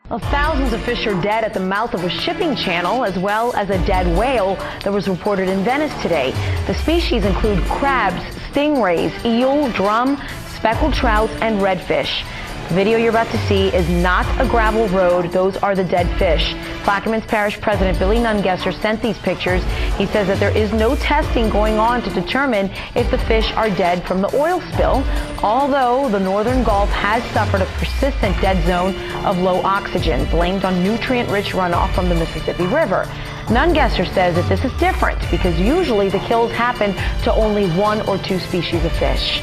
Well, thousands of fish are dead at the mouth of a shipping channel, as well as a dead whale that was reported in Venice today. The species include crabs, stingrays, eel, drum, speckled trout, and redfish. The video you're about to see is not a gravel road. Those are the dead fish. Plaquemines Parish President Billy Nungesser sent these pictures. He says that there is no testing going on to determine if the fish are dead from the oil spill, although the northern Gulf has suffered a persistent dead zone of low oxygen, blamed on nutrient-rich runoff from the Mississippi River. Nungesser says that this is different because usually the kills happen to only one or two species of fish.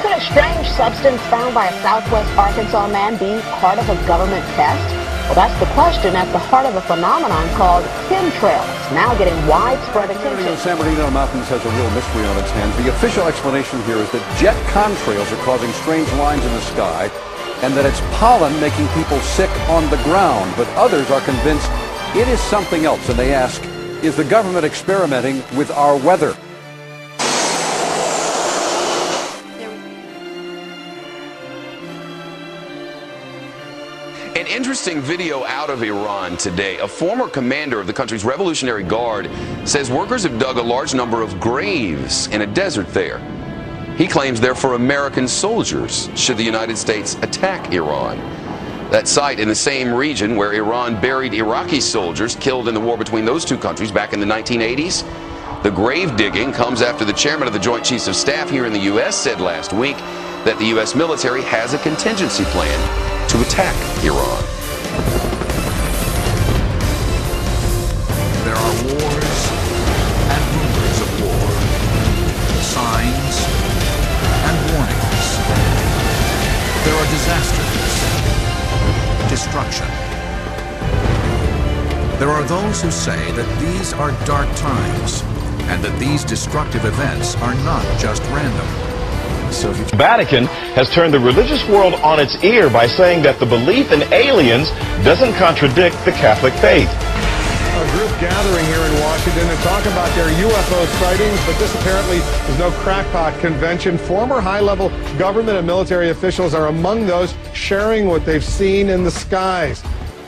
Could a strange substance found by a southwest Arkansas man be part of a government test? Well, that's the question at the heart of a phenomenon called chemtrails, now getting widespread attention. The San Bernardino Mountains has a real mystery on its hands. The official explanation here is that jet contrails are causing strange lines in the sky, and that it's pollen making people sick on the ground. But others are convinced it is something else, and they ask, is the government experimenting with our weather? An interesting video out of Iran today. A former commander of the country's Revolutionary Guard says workers have dug a large number of graves in a desert there. He claims they're for American soldiers should the United States attack Iran. That site in the same region where Iran buried Iraqi soldiers killed in the war between those two countries back in the 1980s. The grave digging comes after the chairman of the Joint Chiefs of Staff here in the U.S. said last week that the U.S. military has a contingency plan to attack Iran. There are wars and rumors of war, signs and warnings. There are disasters, destruction. There are those who say that these are dark times and that these destructive events are not just random. The Vatican has turned the religious world on its ear by saying that the belief in aliens doesn't contradict the Catholic faith. A group gathering here in Washington to talk about their UFO sightings, but this apparently is no crackpot convention. Former high-level government and military officials are among those sharing what they've seen in the skies.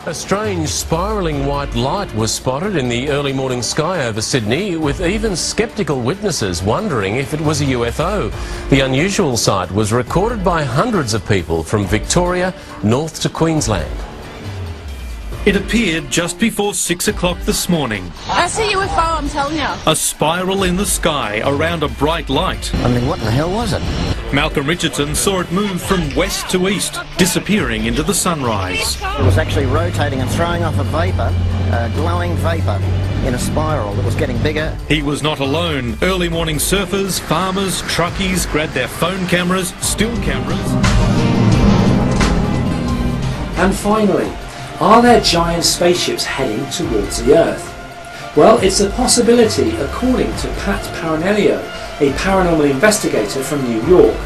A strange spiralling white light was spotted in the early morning sky over Sydney, with even sceptical witnesses wondering if it was a UFO. The unusual sight was recorded by hundreds of people from Victoria north to Queensland. It appeared just before 6 o'clock this morning. That's a UFO, I'm telling you. A spiral in the sky around a bright light. I mean, what in the hell was it? Malcolm Richardson saw it move from west to east, disappearing into the sunrise. It was actually rotating and throwing off a vapour, glowing vapour, in a spiral that was getting bigger. He was not alone. Early morning surfers, farmers, truckies grabbed their phone cameras, still cameras. And finally, are there giant spaceships heading towards the Earth? Well, it's a possibility, according to Pat Paranello, a paranormal investigator from New York.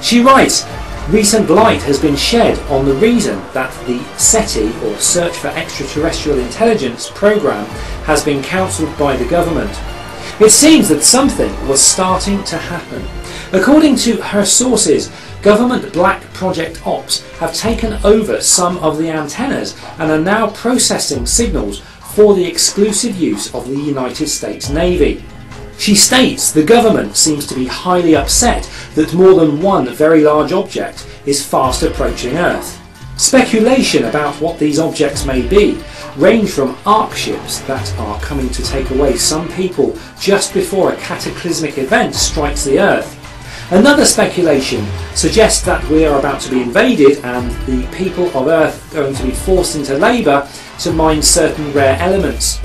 She writes, recent light has been shed on the reason that the SETI, or Search for Extraterrestrial Intelligence program, has been cancelled by the government. It seems that something was starting to happen. According to her sources, government black project ops have taken over some of the antennas and are now processing signals for the exclusive use of the United States Navy. She states the government seems to be highly upset that more than one very large object is fast approaching Earth. Speculation about what these objects may be range from ark ships that are coming to take away some people just before a cataclysmic event strikes the Earth. Another speculation suggests that we are about to be invaded and the people of Earth are going to be forced into labour to mine certain rare elements.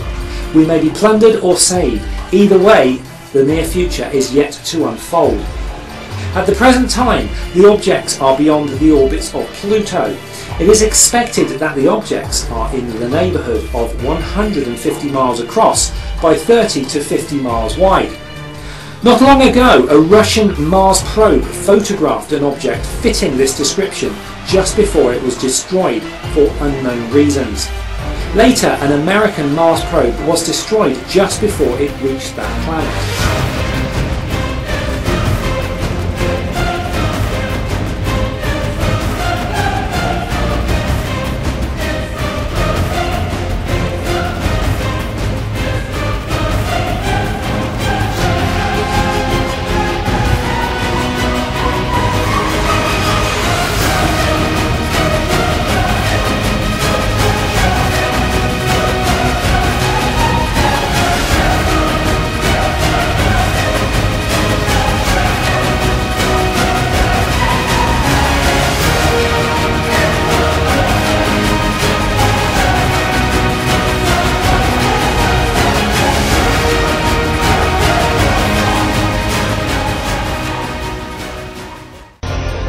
We may be plundered or saved. Either way, the near future is yet to unfold. At the present time, the objects are beyond the orbits of Pluto. It is expected that the objects are in the neighbourhood of 150 miles across by 30 to 50 miles wide. Not long ago, a Russian Mars probe photographed an object fitting this description just before it was destroyed for unknown reasons. Later, an American Mars probe was destroyed just before it reached that planet.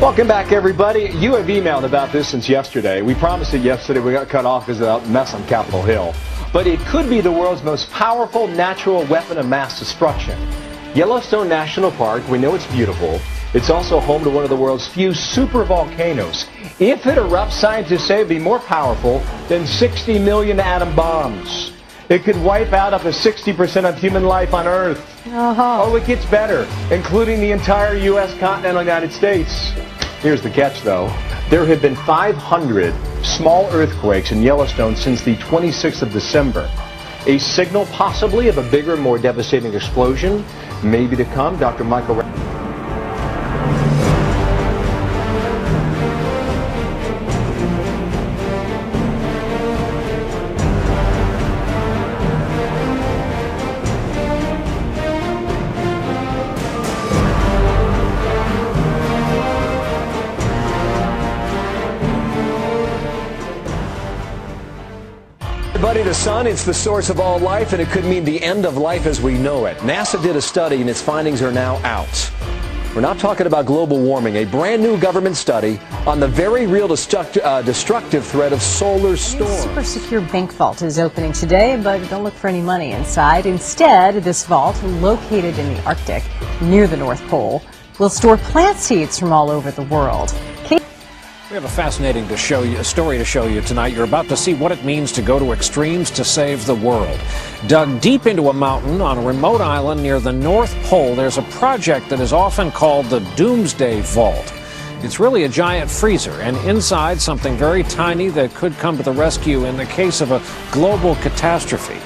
Welcome back, everybody. You have emailed about this since yesterday. We promised it yesterday. We got cut off because of that mess on Capitol Hill. But it could be the world's most powerful natural weapon of mass destruction. Yellowstone National Park, we know it's beautiful. It's also home to one of the world's few supervolcanoes. If it erupts, scientists say it would be more powerful than 60 million atom bombs. It could wipe out up to 60% of human life on Earth. Oh, it gets better, including the entire U.S. continental United States. Here's the catch, though. There have been 500 small earthquakes in Yellowstone since the 26th of December. A signal possibly of a bigger, more devastating explosion maybe to come. Dr. Michael... The sun, it's the source of all life, and it could mean the end of life as we know it. NASA did a study, and its findings are now out. We're not talking about global warming, a brand new government study on the very real destructive threat of solar storms. A super secure bank vault is opening today, but don't look for any money inside. Instead, this vault, located in the Arctic near the North Pole, will store plant seeds from all over the world. We have a fascinating story to show you tonight. You're about to see what it means to go to extremes to save the world. Dug deep into a mountain on a remote island near the North Pole, there's a project that is often called the Doomsday Vault. It's really a giant freezer, and inside something very tiny that could come to the rescue in the case of a global catastrophe.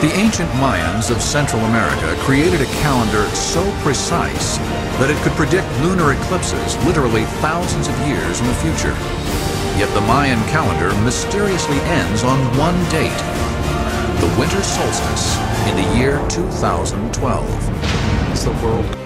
The ancient Mayans of Central America created a calendar so precise that it could predict lunar eclipses literally thousands of years in the future. Yet the Mayan calendar mysteriously ends on one date, the winter solstice in the year 2012. It's the world.